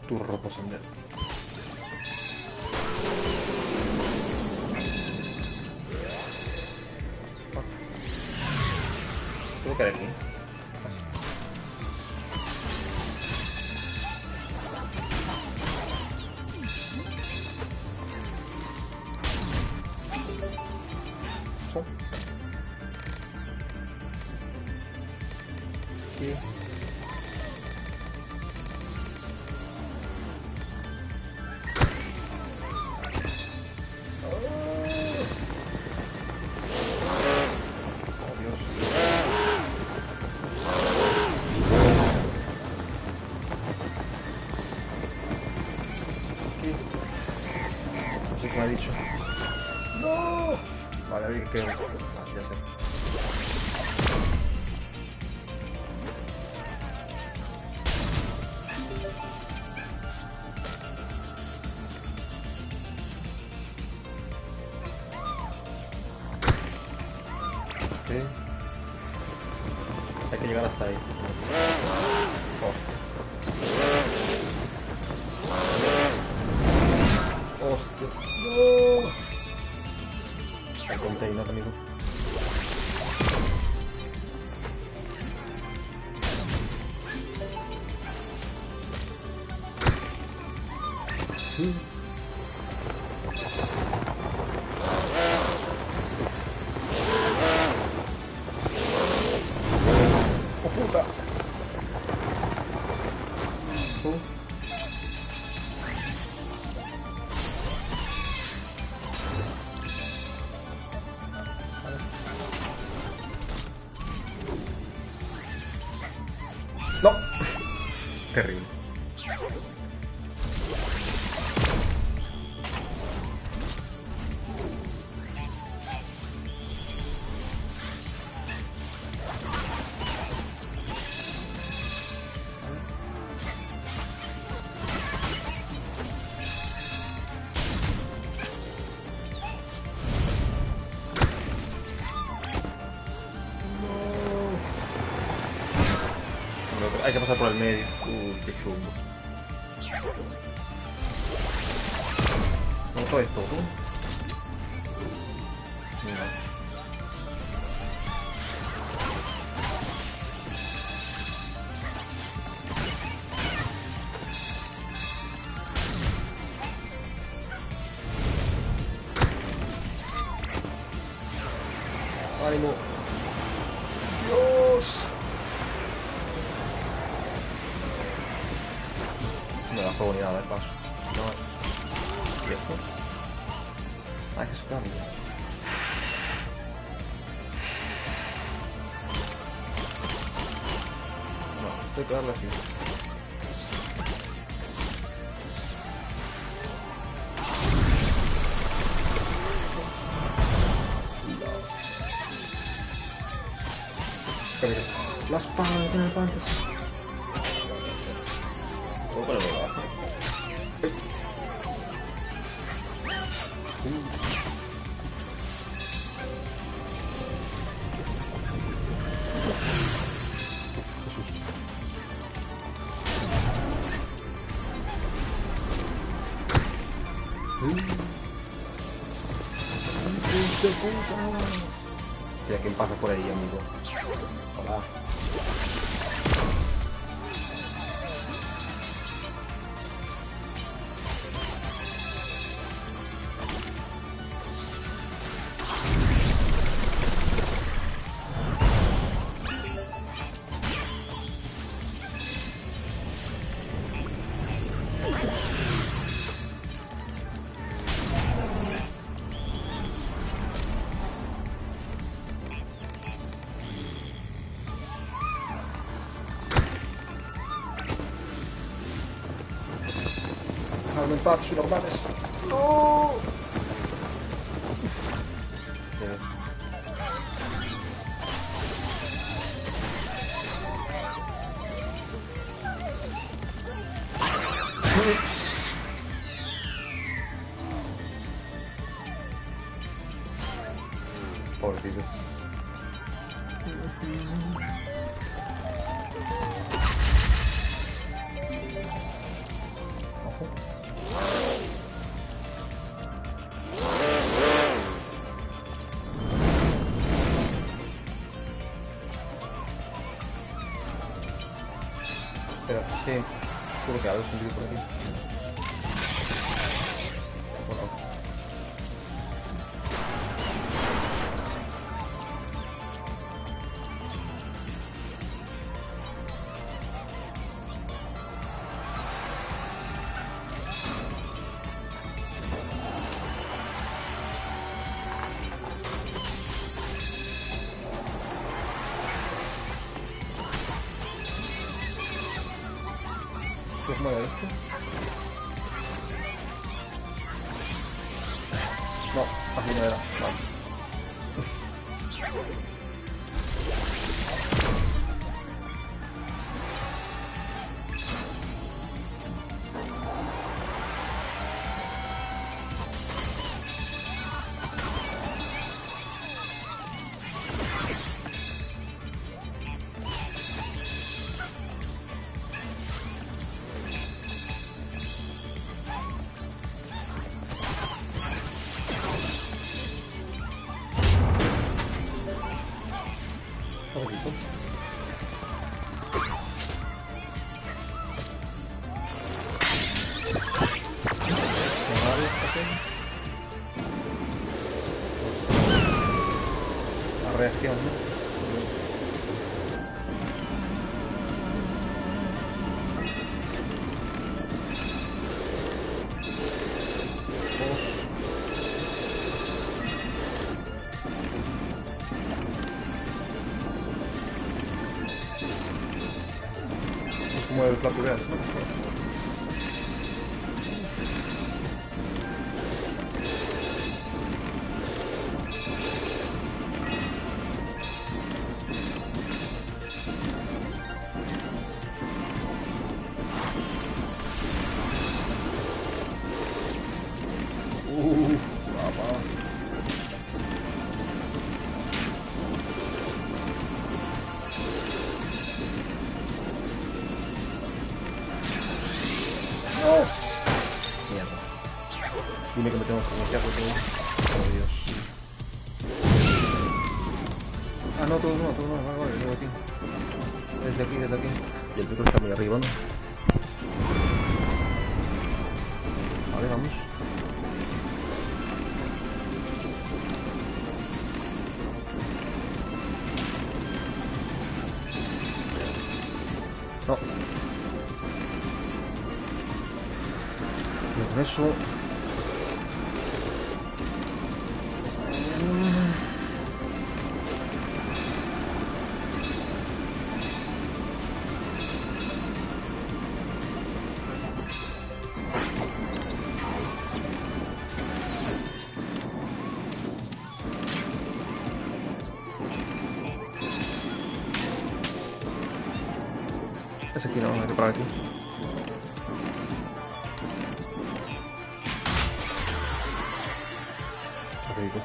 Turro posonder. Puedo caer aquí. Aquí. Me ha dicho. ¡No! Vale, a ver qué. Ya sé. Okay. Hay que llegar hasta ahí. Hostia. No. El container, amigo. ¡Oh, puta! No. Terrible. Hay que pasar por el medio. Uy, qué chungo. ¿Cómo todo esto? Mira. ¡Ánimo! ¡Dios! No la juego ni nada, el paso. No. ¿Y esto? Hay que superarlo. No, tengo que darle así. La espada tiene pantas. ¿Puedo ponerlo abajo? Hostia, ¿quién pasa por ahí, amigo? Hola. Dejadme en paz, soy normales. ¡No! Pobrecito. Ojo. Espera, sí. Seguro que algo es un vídeo por aquí. Bueno. ¿Qué es malo esto? No, así no era. Vale. Poquito. La reacción, ¿no? Es como el Flappy Bird, ¿no? Papá. ¡No! Mierda. Dime que me tengo que bloquear porque... Oh, Dios. Ah, no, todo no, vale, desde aquí. Desde aquí. Y el perro está muy arriba, ¿no? Vale, vamos. No. Y con eso... Es aquí, no, hay que parar aquí. Rapidito.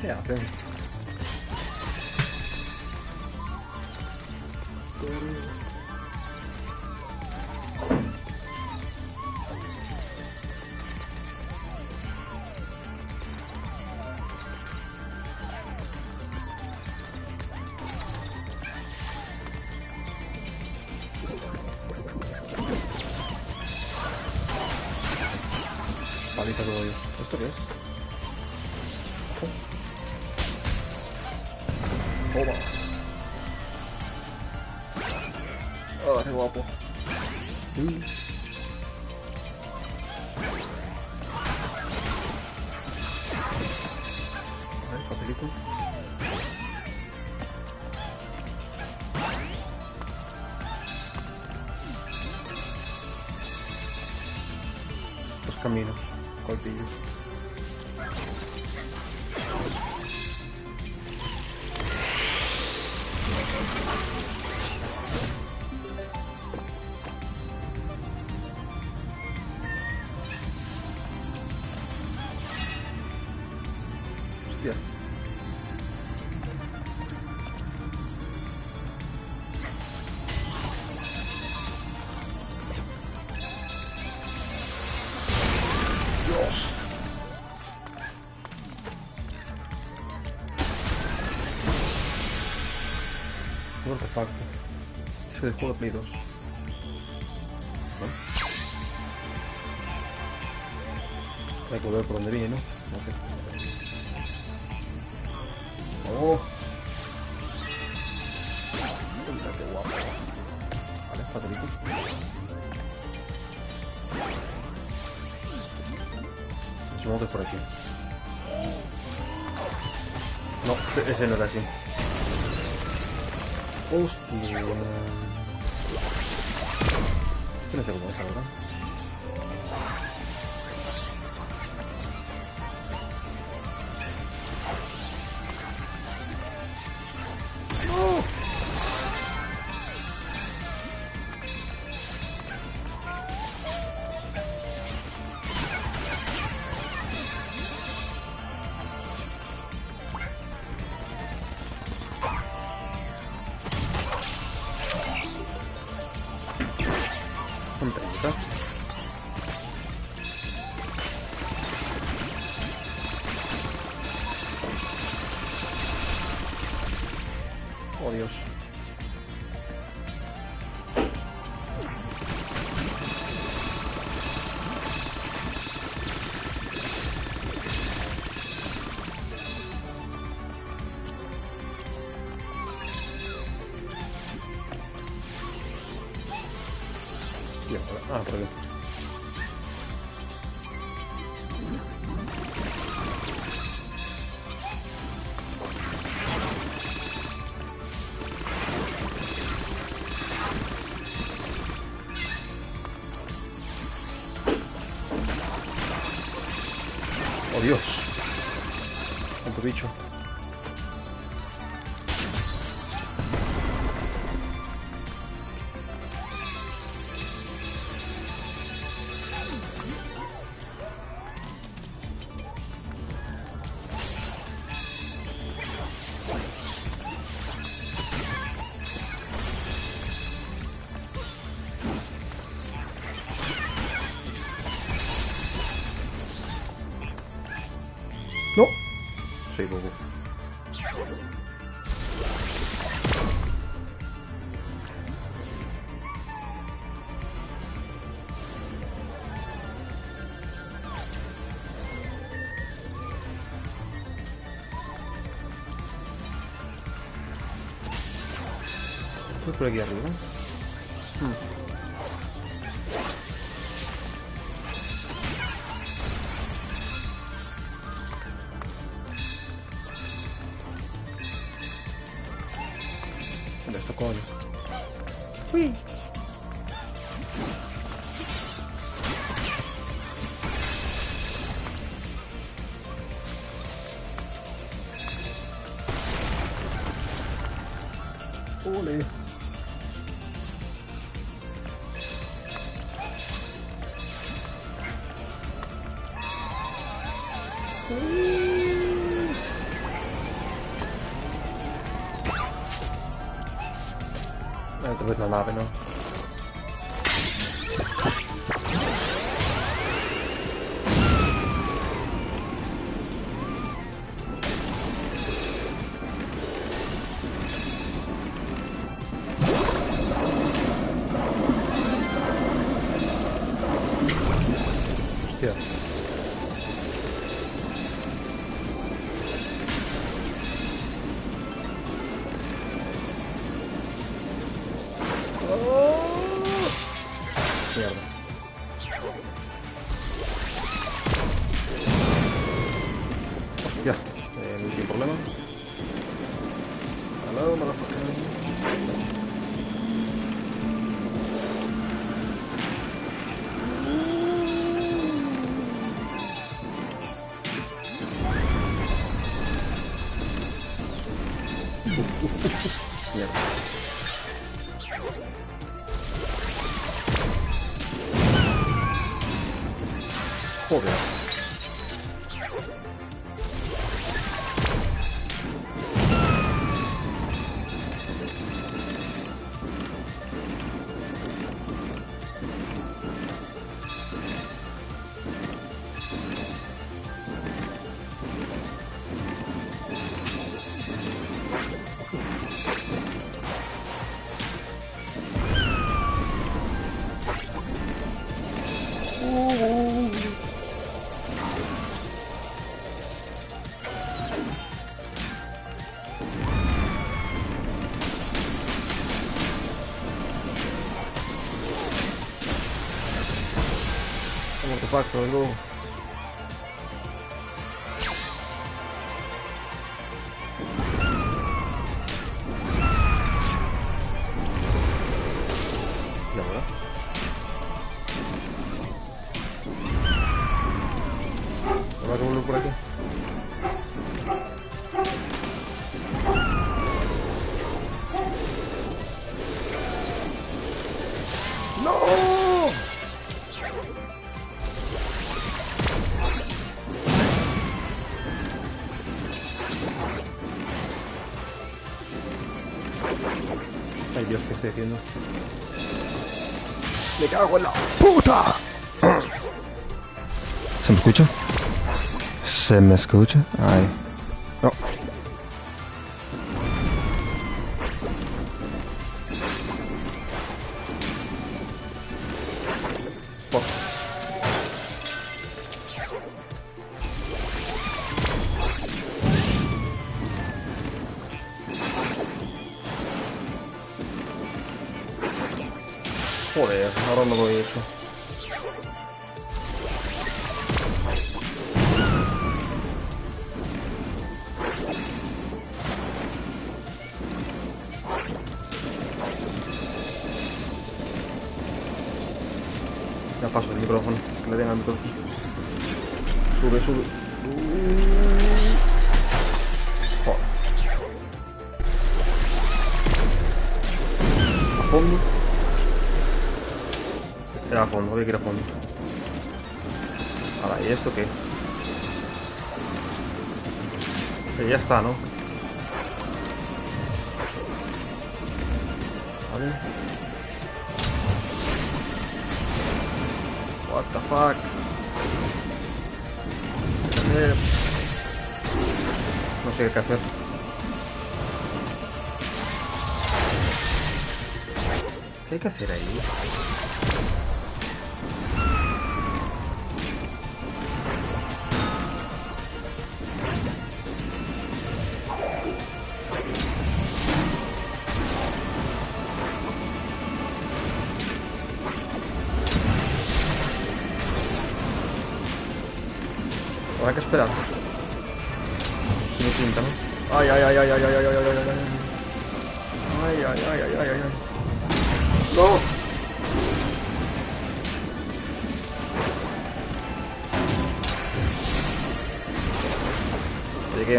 ¿Qué hacen? Palita todo ellos. ¿Esto qué es? Toma. Oh, qué guapo. A ver, papelito. Los caminos, colpillos. Hostia. Dios. Un artefacto. Eso de juego de Play 2. ¿No? Hay que volver por donde vine, ¿no? Ok. ¡Oh! Mira qué guapo. Vale, facilito. Supongo que es por aquí. No, ese no era así. Hostia. Este no sé cómo es, ¿verdad? Un 30. Oh, Dios. Ah, por aquí. Oh, Dios. Tanto bicho. No. Soy bobo. Voy por aquí arriba. ¿Dónde está, coño? Uy. Ole. Otra vez la nave, ¿no? Hostia. Mierda. Hostia. No hay problema. Hello, motherfucker. Mierda. Joder. Un artefacto, algo. ¿Y ahora? Habrá que volver por aquí. ¡No! Ay Dios, ¿qué estoy haciendo? ¡Me cago en la puta! ¿Se me escucha? ¿Se me escucha? Ay. No. Por. Joder, ahora no lo he hecho. Ya paso el micrófono, que le den al micrófono. Sube, sube. Joder. A fondo. Era a fondo, había que ir a fondo. Ahora, ¿y esto qué? Que ya está, ¿no? Vale. What the fuck? No sé qué hacer. ¿Qué hay que hacer ahí? Habrá que esperar. Tiene pinta, ¿no? Ay, ay, ay, ay, ay, ay, ay, ay, ay, ay, ay. Ay, ay, ay, ay, ay, ay. ¡No! Llegué.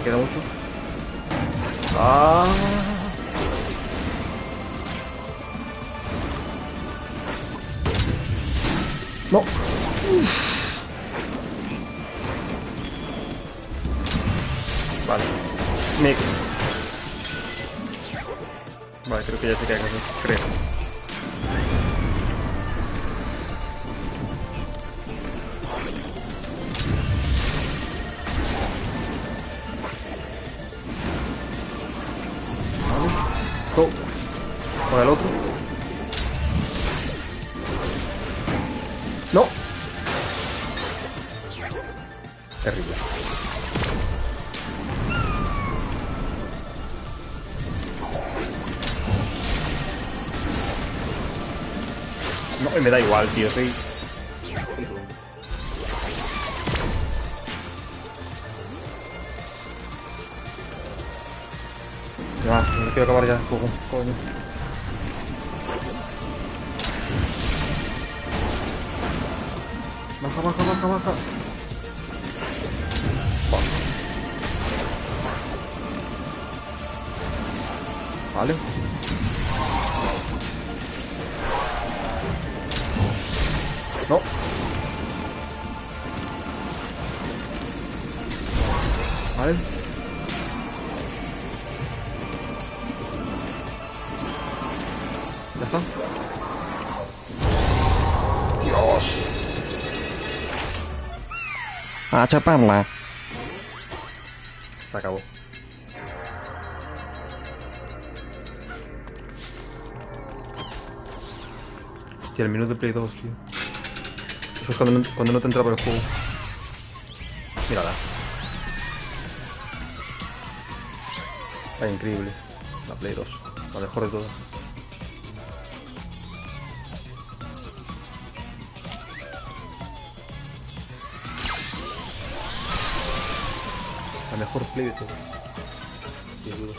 ¿Queda mucho? ¡Ah! ¡No! Uf. Vale. Nick. Vale, creo que ya sé qué hay que hacer. Creo. Vale. Go. Con el otro. No. Terrible. No, me da igual, tío, soy... Ya, no quiero acabar ya, coño. Baja, baja, baja, baja. Vale. No. Vale. Ya está. Dios. A chaparla. Se acabó. Hostia, el menú de Play 2, tío. Eso es cuando no te entra por el juego. Mírala. Ay, increíble. La Play 2. La mejor de todas. La mejor Play de todas. Sin duda.